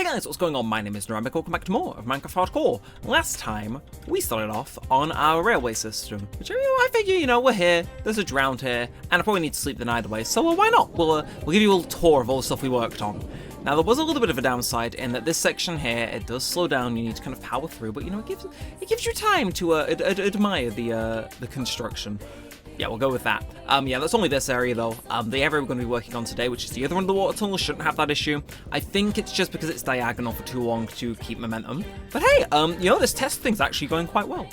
Hey guys, what's going on? My name is Neremik. Welcome back to more of Minecraft Hardcore. Last time, we started off on our railway system, which, I figure, we're here, there's a drowned here, and I probably need to sleep the night away, so why not? We'll give you a little tour of all the stuff we worked on. Now, there was a little bit of a downside in that this section here, it does slow down, you need to kind of power through, but, it gives you time to admire the construction. Yeah, we'll go with that. Yeah, that's only this area, though. The area we're going to be working on today, which is the other underwater tunnel, shouldn't have that issue. I think it's just because it's diagonal for too long to keep momentum. But hey, this test thing's actually going quite well.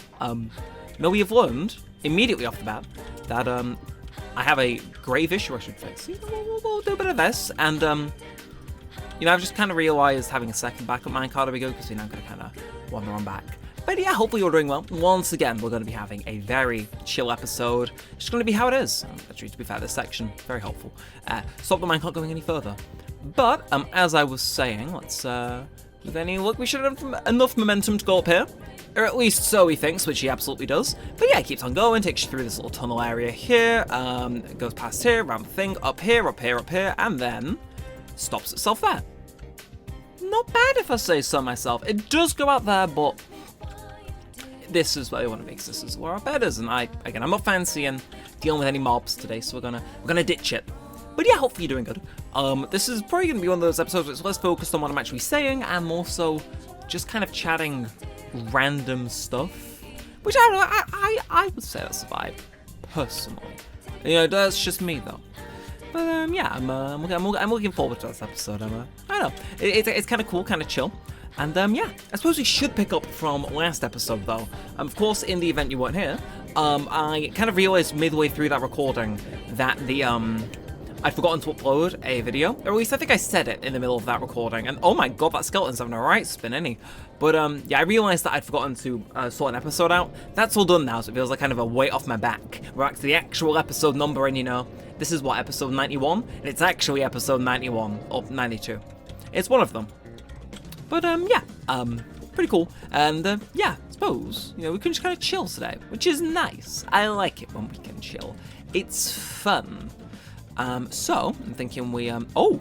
We have learned, immediately off the bat, that I have a grave issue I should fix. We'll do a bit of this, and, I've just kind of realised having a second backup minecart would be good, because, I'm going to kind of wander on back. But yeah, hopefully you're doing well. Once again, we're going to be having a very chill episode. It's just going to be how it is. Actually, to be fair, this section, very helpful. Stop the minecart going any further. But, as I was saying, let's, with any luck, we should have enough momentum to go up here. Or at least so he thinks, which he absolutely does. But yeah, it keeps on going, takes you through this little tunnel area here. It goes past here, around the thing, up here, up here, up here, and then stops itself there. Not bad if I say so myself. It does go out there, but this is where I want to make. This is where our bed is, and I'm not fancy and dealing with any mobs today, so we're gonna ditch it. But yeah, hopefully you're doing good. This is probably gonna be one of those episodes that's less focused on what I'm actually saying, and more so just kind of chatting random stuff, which I would say that's a vibe, personally. That's just me though. But yeah, I'm looking forward to this episode. I don't know, it's kind of cool, kind of chill. And yeah, I suppose we should pick up from last episode though. Of course, in the event you weren't here, I kind of realized midway through that recording that I'd forgotten to upload a video, or at least I think I said it in the middle of that recording, and oh my god, that skeleton's having a right spin, isn't he? But yeah, I realized that I'd forgotten to sort an episode out. That's all done now, so it feels like kind of a weight off my back. We're back to the actual episode number, and this is what, episode 91? And it's actually episode 91, or 92. It's one of them. But yeah, pretty cool. And yeah, I suppose, we can just kind of chill today, which is nice. I like it when we can chill. It's fun. So I'm thinking we, oh,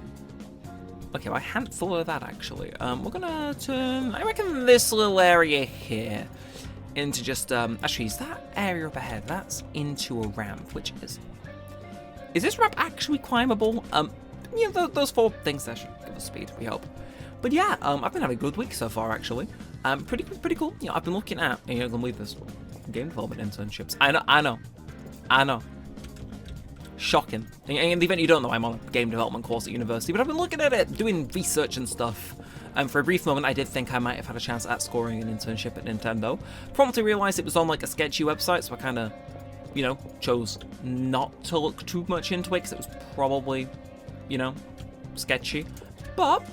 okay, well, I hadn't thought of that actually. We're gonna turn, I reckon, this little area here into just, actually, is that area up ahead? That's into a ramp, which is this ramp actually climbable? Those four things there should give us speed, we hope. But yeah, I've been having a good week so far, actually. Pretty cool. I've been looking at, I'm gonna leave this, game development internships. I know. Shocking. In the event you don't know, I'm on a game development course at university, but I've been looking at it, doing research and stuff. For a brief moment, I did think I might have had a chance at scoring an internship at Nintendo. Promptly realized it was on like a sketchy website, so I kind of, chose not to look too much into it, because it was probably, sketchy. But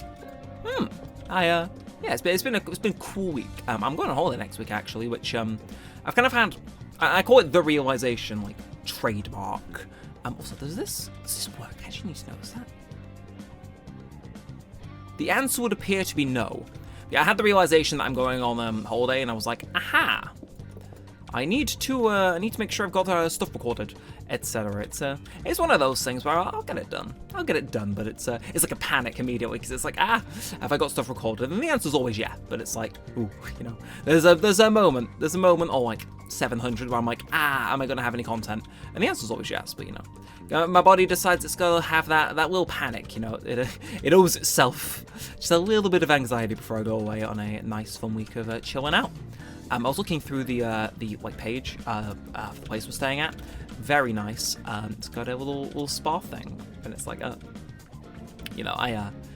yeah, it's been a cool week. I'm going on holiday next week actually, which I've kind of had. I call it the realization, like trademark. Also, does this work? I actually need to know. Is that? The answer would appear to be no. Yeah, I had the realization that I'm going on holiday, and I was like, aha! I need to make sure I've got stuff recorded, etc. It's one of those things where I'll get it done. But it's like a panic immediately, because it's like, have I got stuff recorded? And the answer's always yeah, but it's like, ooh, there's a moment, or like 700 where I'm like, am I gonna have any content? And the answer's always yes, but my body decides it's gonna have that little panic, it owes itself just a little bit of anxiety before I go away on a nice fun week of chilling out. I was looking through the page of the place we're staying at. Very nice. It's got a little spa thing, and it's like I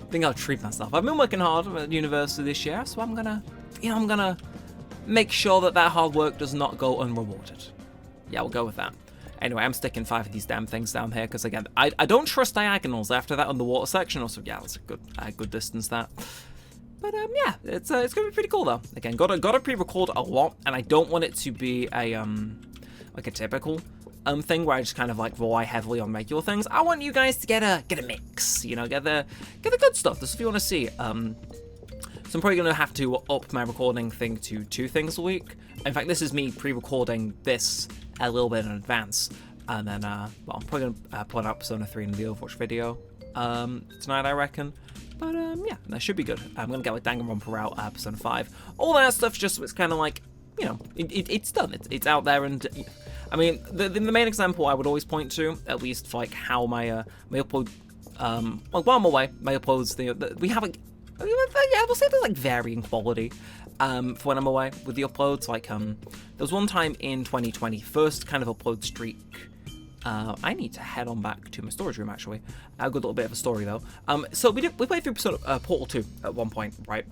think I'll treat myself. I've been working hard at university this year, so I'm gonna make sure that hard work does not go unrewarded. Yeah, we'll go with that. Anyway, I'm sticking 5 of these damn things down here because again, I don't trust diagonals after that underwater section. Also, yeah, that's a good distance that. But yeah, it's gonna be pretty cool though. Again, gotta pre-record a lot, and I don't want it to be a like a typical thing where I just kind of like rely heavily on regular things. I want you guys to get a mix, get the good stuff. This is what you want to see. So I'm probably gonna have to up my recording thing to 2 things a week. In fact, this is me pre-recording this a little bit in advance, and then well, I'm probably gonna put out Persona 3 in the Overwatch video tonight, I reckon. But yeah, that should be good. I'm gonna get like Danganronpa out, Persona 5, all that stuff. Just it's kind of like, you know, it's done. It's out there, and I mean, the main example I would always point to, at least for like how my my upload, like while I'm away, my uploads we have like, yeah, we'll say there's like varying quality. For when I'm away with the uploads, like there was one time in 2020, first kind of upload streak. I need to head on back to my storage room, actually. A good little bit of a story, though. So we played through Portal 2 at one point, right?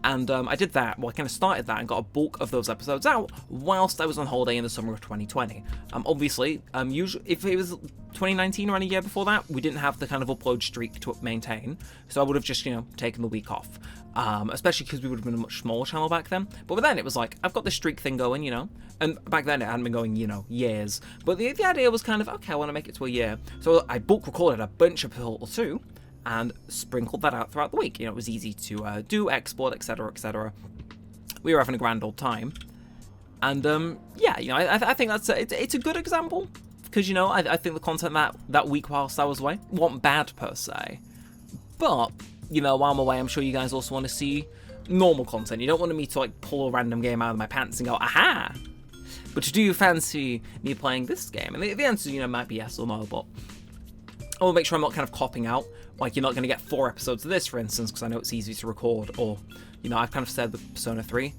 And I did that. Well, I kind of started that and got a bulk of those episodes out whilst I was on holiday in the summer of 2020. Obviously, usually if it was 2019 or any year before that, we didn't have the kind of upload streak to maintain. So I would have just, you know, taken the week off. Especially because we would have been a much smaller channel back then. But then it was like, I've got this streak thing going, you know. And back then it hadn't been going, you know, years. But the idea was kind of, okay, I want to make it to a year. So I bulk recorded a bunch of Portal 2 and sprinkled that out throughout the week. You know, it was easy to do, export, etc., etc. We were having a grand old time. And yeah, you know, I think that's it's a good example. Because, you know, I think the content that week whilst I was away wasn't bad per se. But, you know, while I'm away, I'm sure you guys also want to see normal content. You don't want me to, like, pull a random game out of my pants and go, aha! But do you fancy me playing this game? And the answer, you know, might be yes or no, but I will make sure I'm not kind of copping out. Like, you're not going to get 4 episodes of this, for instance, because I know it's easy to record. Or, you know, I've kind of said with Persona 3,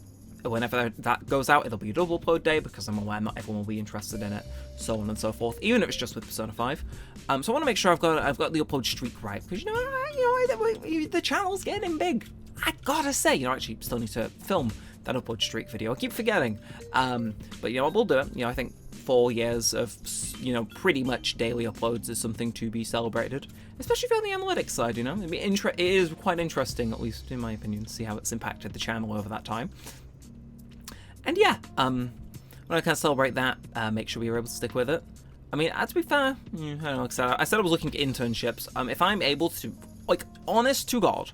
whenever that goes out, it'll be a double upload day, because I'm aware not everyone will be interested in it, so on and so forth, even if it's just with Persona 5. So I want to make sure I've got the upload streak right, because, you know, the channel's getting big. I gotta say, you know, I actually still need to film that upload streak video. I keep forgetting. But, you know, we'll do it. You know, I think 4 years of, you know, pretty much daily uploads is something to be celebrated, especially if you're on the analytics side, you know. It is quite interesting, at least in my opinion, to see how it's impacted the channel over that time. And yeah, when I kind of celebrate that, make sure we were able to stick with it. I mean, to be fair, I don't know, I said I was looking at internships. If I'm able to, like, honest to God,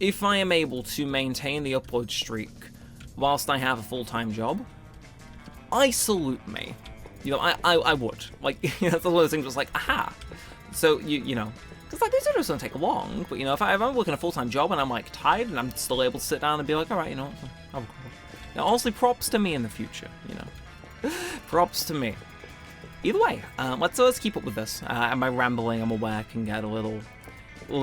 if I am able to maintain the upload streak whilst I have a full-time job, I salute me. You know, I would. Like, you know, that's one of those things was like, aha. So, you know, because, like, these videos don't take long, but, you know, if I'm working a full-time job and I'm, like, tired and I'm still able to sit down and be like, all right, you know, I'll record. Now, honestly, props to me in the future, you know. Props to me. Either way, let's keep up with this. My rambling, I'm aware, can get a little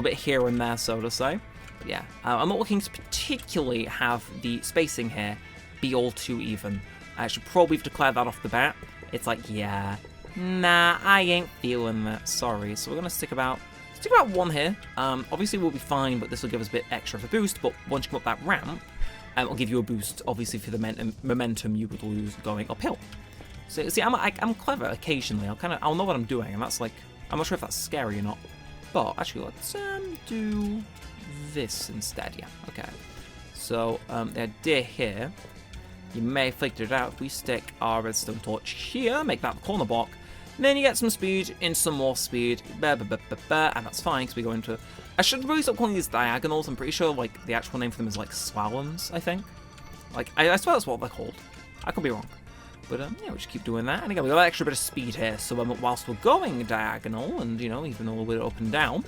bit here and there, so to say. But yeah, I'm not looking to particularly have the spacing here be all too even. I should probably declare that off the bat. It's like, yeah, nah, I ain't feeling that. Sorry. So we're gonna stick about 1 here. Obviously, we'll be fine, but this will give us a bit extra of a boost. But once you come up that ramp, it'll give you a boost, obviously, for the momentum you would lose going uphill. So, see, I'm clever occasionally. I'll know what I'm doing, and that's like, I'm not sure if that's scary or not. But actually, let's do this instead. Yeah, okay. So, the idea here, you may have figured it out. If we stick our redstone torch here, make that the corner block, and then you get some speed, into some more speed, and that's fine because we go into. I should really stop calling these diagonals. I'm pretty sure like the actual name for them is like slaloms, I think. Like I swear that's what they're called. I could be wrong. But yeah, we just keep doing that. And again, we got that extra bit of speed here. So whilst we're going diagonal and, you know, even a little bit up and down,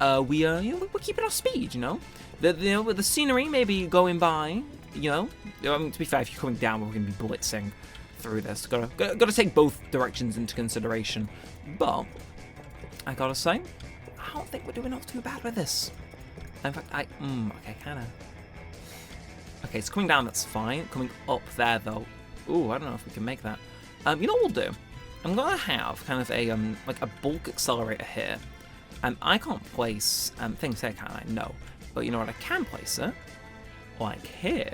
we're keeping our speed, you know. The scenery may be going by, you know. I mean, to be fair, if you're coming down, we're going to be blitzing through this. Gotta take both directions into consideration. But I gotta say, I don't think we're doing all too bad with this. In fact, okay, kind of. Okay, so coming down, that's fine. Coming up there, though. Ooh, I don't know if we can make that. You know what we'll do? I'm gonna have kind of a like a bulk accelerator here, and I can't place things here, can I? No, but you know what? I can place it like here.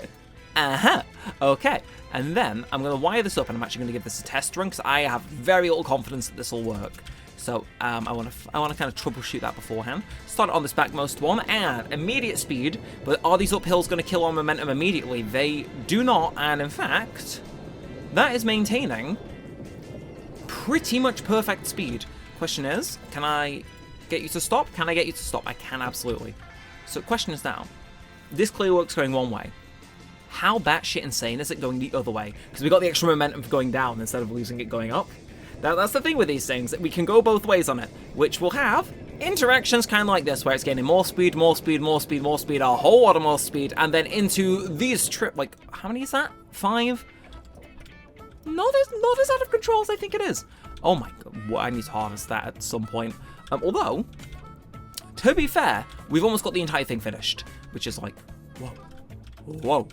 Okay, and then I'm gonna wire this up, and I'm actually gonna give this a test run because I have very little confidence that this will work. So I want to kind of troubleshoot that beforehand. Start on this backmost one and immediate speed. But are these uphills going to kill our momentum immediately? They do not, and in fact, that is maintaining pretty much perfect speed. Question is, can I get you to stop? Can I get you to stop? I can, absolutely. So the question is now, this clearly works going one way. How batshit insane is it going the other way? Because we got the extra momentum for going down instead of losing it going up. Now, that's the thing with these things, that we can go both ways on it, which will have interactions kind of like this, where it's getting more speed, more speed, more speed, more speed, a whole lot of more speed, and then into these like, how many is that? 5? Not as out of control as I think it is. Oh my god, well, I need to harvest that at some point. Although, to be fair, we've almost got the entire thing finished, which is like, whoa.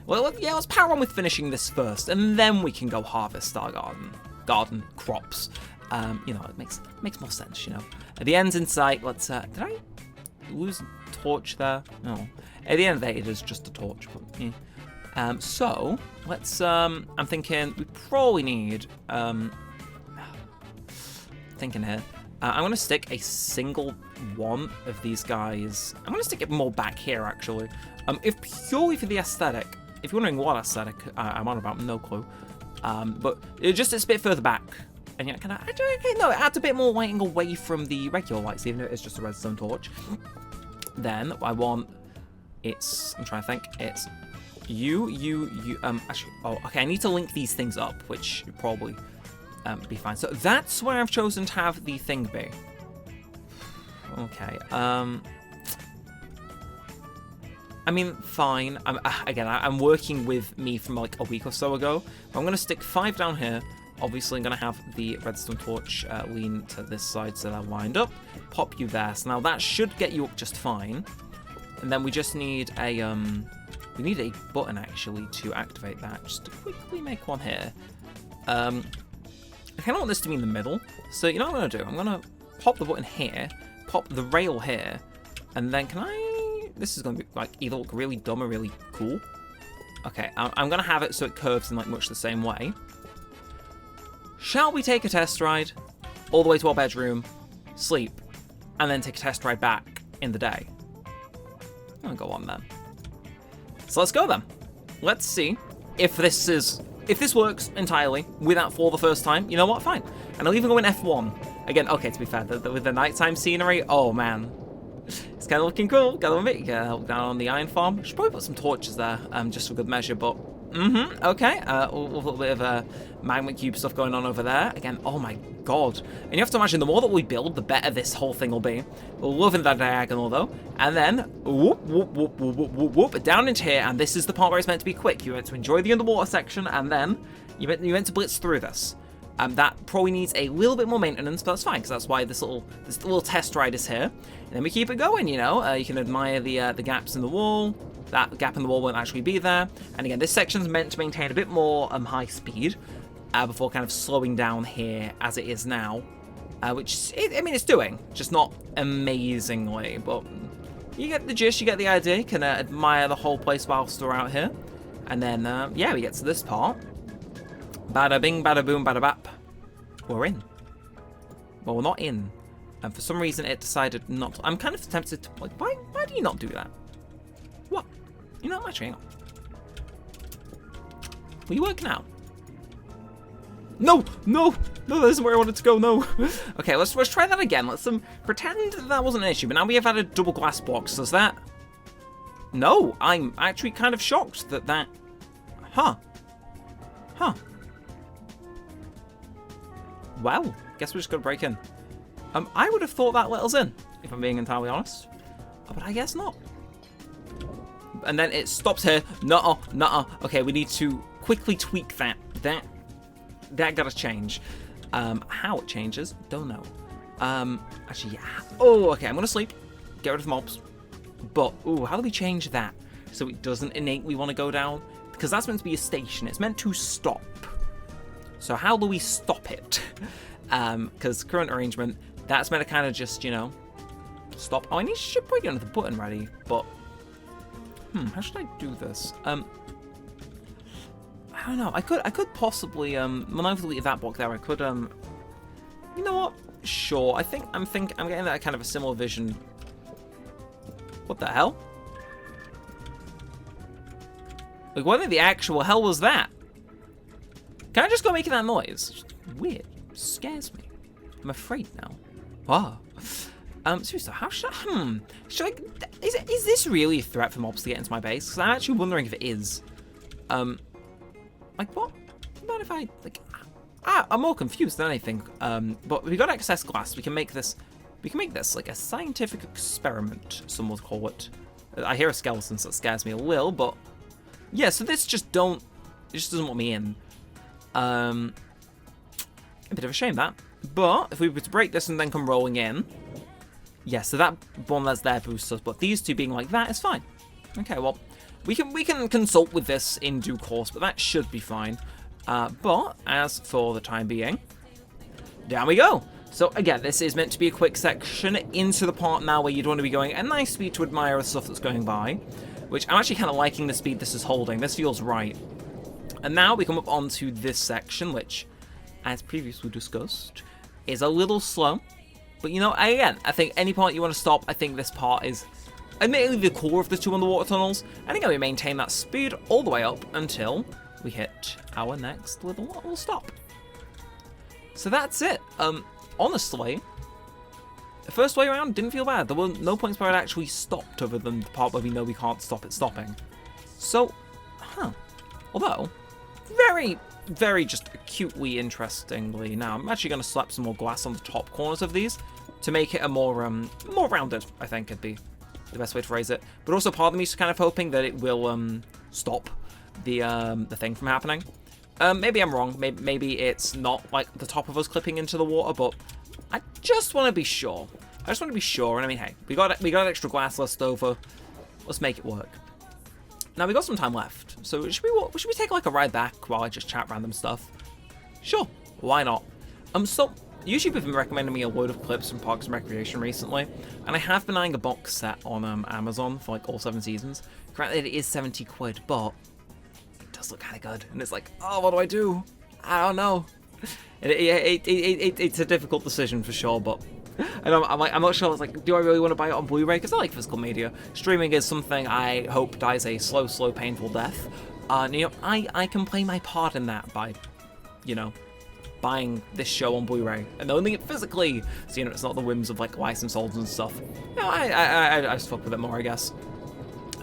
Well, yeah, let's power on with finishing this first, and then we can go harvest our garden crops. You know, it makes more sense, you know. At the end's in sight. Let's, did I lose a torch there? No. At the end of the day, it is just a torch, but, yeah. So, let's, I'm thinking we probably need, thinking here. I'm going to stick a single one of these guys. I'm going to stick it more back here, actually. If purely for the aesthetic. If you're wondering what aesthetic I'm on about, no clue. But it's a bit further back. And yeah, it adds a bit more lighting away from the regular lights, even though it's just a redstone torch. Then I want, I'm trying to think, it's actually, oh, okay, I need to link these things up, which would probably be fine. So that's where I've chosen to have the thing be. Okay, I mean, fine. I'm working with me from like a week or so ago. I'm going to stick 5 down here. Obviously, I'm going to have the redstone torch lean to this side so they'll wind up. Pop you there. So now that should get you up just fine. And then we just need a button actually to activate that. Just to quickly make one here. I kind of want this to be in the middle. So you know what I'm going to do? I'm going to pop the button here, pop the rail here, and then can I... This is going to be like either look really dumb or really cool. Okay, I'm going to have it so it curves in like much the same way. Shall we take a test ride all the way to our bedroom, sleep, and then take a test ride back in the day? I'm going to go on then. So let's go then. Let's see if this works entirely without fall the first time. You know what? Fine. And I'll even go in F1. Again, okay, to be fair, with the nighttime scenery, oh man. It's kind of looking cool. Gotta admit, you gotta help down on the iron farm. Should probably put some torches there, just for good measure, but... okay. A little bit of magma cube stuff going on over there. Again, oh my god. And you have to imagine, the more that we build, the better this whole thing will be. We're loving that diagonal, though. And then, whoop, down into here, and this is the part where it's meant to be quick. You're meant to enjoy the underwater section, and then you're meant to blitz through this. That probably needs a little bit more maintenance, but that's fine, because that's why this little test ride is here. And then we keep it going, you know. You can admire the gaps in the wall. That gap in the wall won't actually be there. And again, this section's meant to maintain a bit more high speed before kind of slowing down here as it is now. Which, I mean, it's doing, just not amazingly. But you get the gist, you get the idea. You can admire the whole place whilst we're out here. And then, yeah, we get to this part. Bada bing, bada boom, bada bap. We're in. Well, we're not in. And for some reason, it decided not to. I'm kind of tempted to, like, why do you not do that? What? You know, actually, hang on. Will you work now? No, that isn't where I wanted to go, no. Okay, let's try that again. Let's pretend that wasn't an issue, but now we have had a double glass box. Does that? No, I'm actually kind of shocked that. Huh. Well, guess we're just gonna break in. I would have thought that let us in, if I'm being entirely honest. But I guess not. And then it stops here. Nuh-uh. Okay, we need to quickly tweak that. That gotta change. How it changes, don't know. Actually, yeah. Oh, okay, I'm gonna sleep. Get rid of mobs. But, ooh, how do we change that so it doesn't innately want to go down? Because that's meant to be a station. It's meant to stop. So how do we stop it? Because current arrangement, that's meant to kind of just, you know, stop. Oh, should probably get another button ready, but how should I do this? I don't know. I could possibly when I've deleted that block there, I could you know what? Sure. I'm getting that kind of a similar vision. What the hell? Like, what the actual hell was that? Can I just go making that noise? Just weird. It scares me. I'm afraid now. Wow. Seriously, how should I, is this really a threat for mobs to get into my base? Because I'm actually wondering if it is. Like, what? What about if I, like, I'm more confused than anything. But we got excess glass. We can make this we can make this like a scientific experiment, some would call it. I hear a skeleton, so it scares me a little, but yeah, so this just it just doesn't want me in. A bit of a shame, that. But if we were to break this and then come rolling in, yeah, so that one that's there boosts us, but these two being like that is fine. Okay, well, we can consult with this in due course, but that should be fine. But as for the time being, down we go. So again, this is meant to be a quick section into the part now where you'd want to be going at nice speed to admire the stuff that's going by, which I'm actually kind of liking the speed this is holding. This feels right. And now we come up onto this section, which, as previously discussed, is a little slow. But you know, again, I think any part you want to stop, I think this part is admittedly the core of the two underwater tunnels. And again, we maintain that speed all the way up until we hit our next little stop. So that's it. Honestly, the first way around didn't feel bad. There were no points where it actually stopped other than the part where we know we can't stop it stopping. So, although, very, very just acutely interestingly, now I'm actually going to slap some more glass on the top corners of these to make it a more rounded, I think would be the best way to phrase it. But also part of me is kind of hoping that it will stop the thing from happening. Maybe I'm wrong. Maybe it's not like the top of us clipping into the water, but I just want to be sure. I just want to be sure. And I mean, hey, we got extra glass left over. Let's make it work. Now we got some time left, so should we take like a ride back while I just chat random stuff? Sure, why not? So YouTube have been recommending me a load of clips from Parks and Recreation recently, and I have been eyeing a box set on Amazon for like all 7 seasons. Granted, it is 70 quid, but does look kind of good, and it's like, oh, what do I do? I don't know. It's a difficult decision for sure, but and I'm not sure. It's like, do I really want to buy it on Blu-ray? Because I like physical media. Streaming is something I hope dies a slow, painful death. You know, I can play my part in that by, you know, buying this show on Blu-ray and owning it physically. So you know, it's not the whims of like license holds and stuff. You know, I just fuck with it more, I guess.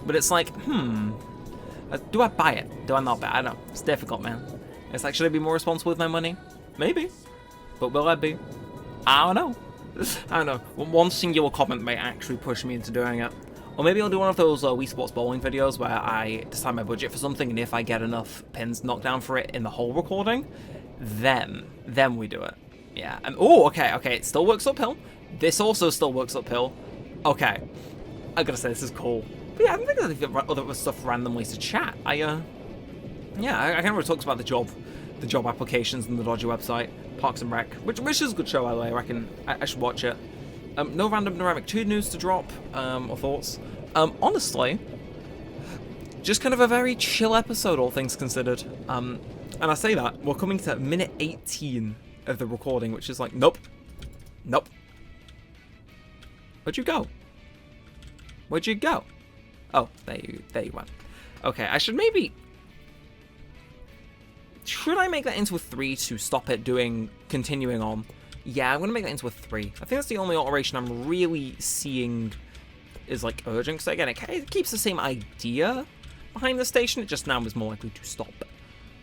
But it's like, do I buy it? Do I not buy it? I don't know. It's difficult, man. It's like, should I be more responsible with my money? Maybe. But will I be? I don't know. I don't know. One singular comment may actually push me into doing it. Or maybe I'll do one of those Wii Sports bowling videos where I decide my budget for something, and if I get enough pins knocked down for it in the whole recording, then we do it. Yeah. And oh, okay. It still works uphill. This also still works uphill. Okay. I gotta say, this is cool. But yeah, I think I think other stuff randomly to chat. I kind of really talks about the job applications and the dodgy website, Parks and Rec, which is a good show, by the way. I reckon I should watch it. No random Neremik 2 news to drop, or thoughts. Honestly, just kind of a very chill episode, all things considered. And I say that, we're coming to minute 18 of the recording, which is like, nope. Where'd you go? Oh, there you went. Okay, I should maybe... Should I make that into a 3 to stop it continuing on? Yeah, I'm going to make that into a 3. I think that's the only alteration I'm really seeing is, like, urgent. Because, again, it keeps the same idea behind the station. It just now is more likely to stop.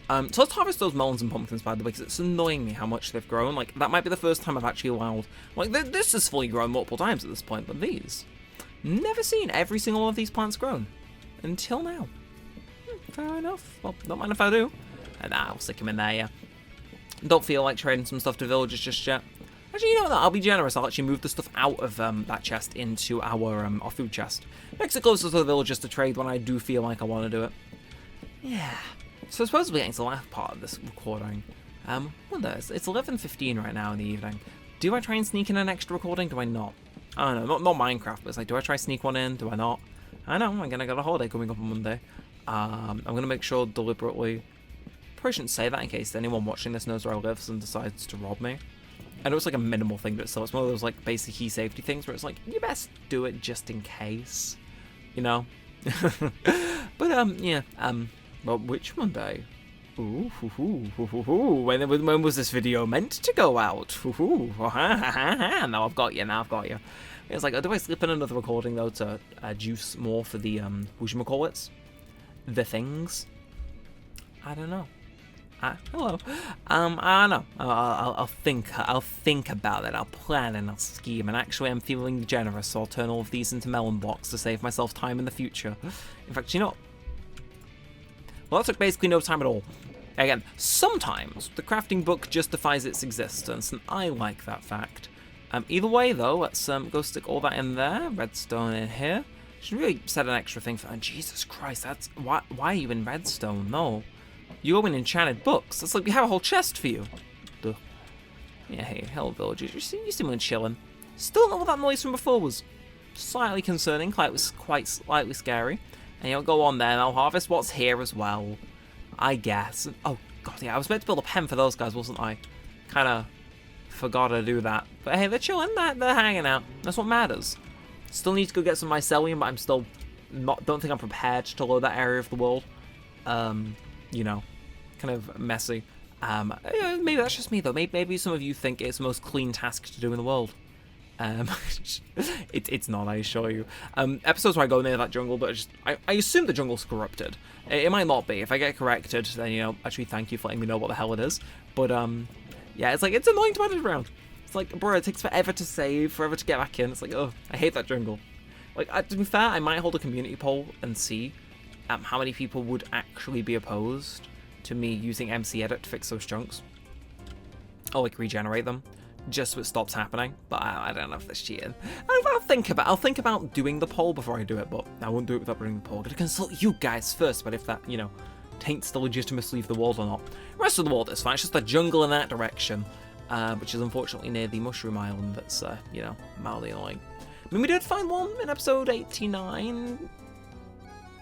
So let's harvest those melons and pumpkins, by the way, because it's annoying me how much they've grown. Like, that might be the first time I've actually allowed... Like, this is fully grown multiple times at this point, but these... Never seen every single one of these plants grown. Until now. Fair enough. Well, don't mind if I do. And I'll stick them in there, yeah. Don't feel like trading some stuff to villagers just yet. Actually, you know what? I'll be generous. I'll actually move the stuff out of that chest into our food chest. Makes it closer to the villagers to trade when I do feel like I want to do it. Yeah. So I suppose we're getting to the last part of this recording. Wonder, it's 11:15 right now in the evening. Do I try and sneak in an extra recording? Do I not? I don't know. Not Minecraft, but it's like, do I try sneak one in? Do I not? I know. I'm gonna get a holiday coming up on Monday. I'm gonna make sure deliberately. Probably shouldn't say that in case anyone watching this knows where I live and decides to rob me. I know it's like a minimal thing, but still, it's one of those like basic key safety things where it's like, you best do it just in case, you know. But yeah. Well, which Monday? Ooh, when was this video meant to go out? Now I've got you. It's like, do I slip in another recording though to juice more for the whatchamacallits? The things? I don't know. Hello. I don't know. I'll think about it. I'll plan and I'll scheme. And actually, I'm feeling generous, so I'll turn all of these into melon blocks to save myself time in the future. In fact, you know, well, that took basically no time at all. Again, sometimes the crafting book justifies its existence, and I like that fact. Either way, though, let's go stick all that in there. Redstone in here. Should really set an extra thing for. Oh, Jesus Christ, that's why are you in redstone? No. You open enchanted books. It's like we have a whole chest for you. Duh. Yeah, hey, hello villagers. You seem like chilling. Still don't know what that noise from before was. Slightly concerning, like it was quite slightly scary. And you'll go on there and I'll harvest what's here as well. I guess. Oh, God, yeah, I was meant to build a pen for those guys, wasn't I? Kinda forgot to do that. But hey, they're chilling, they're hanging out. That's what matters. Still need to go get some mycelium, but I'm still don't think I'm prepared to load that area of the world. You know, kind of messy. Maybe that's just me though. Maybe some of you think it's the most clean task to do in the world. It's not, I assure you. Episodes where I go near that jungle, but I assume the jungle's corrupted. It might not be. If I get corrected, then, you know, actually thank you for letting me know what the hell it is. But, yeah, it's like, it's annoying to manage around. It's like, bro, it takes forever to save, forever to get back in. It's like, oh, I hate that jungle. Like, to be fair, I might hold a community poll and see how many people would actually be opposed to me using MC Edit to fix those chunks. Or, like, regenerate them. Just so it stops happening, but I don't know if that's cheating. I'll think about doing the poll before I do it, but I won't do it without doing the poll. I'm gonna consult you guys first, but if that, you know, taints the legitimacy of the world or not. The rest of the world is fine. It's just the jungle in that direction, which is unfortunately near the Mushroom Island. That's you know, mildly annoying. I mean, we did find one in episode 89.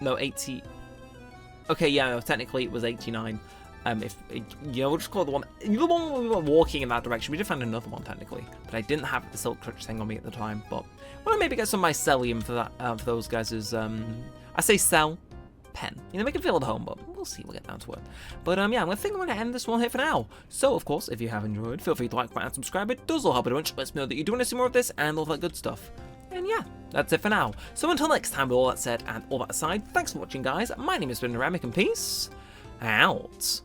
No, 80. Okay, yeah, no, technically it was 89. If you know, we'll just call it the one when we were walking in that direction. We did find another one technically, but I didn't have the silk touch thing on me at the time. But well, I maybe get some mycelium for that for those guys. Is I say sell pen. You know, make it feel at home, but we'll see. We'll get down to it. But yeah, I'm gonna end this one here for now. So of course, if you have enjoyed, feel free to like, comment, and subscribe. It does all help a bunch. Lets me know that you do want to see more of this and all that good stuff. And yeah, that's it for now. So until next time, with all that said and all that aside, thanks for watching, guys. My name has been Neremik, and peace out.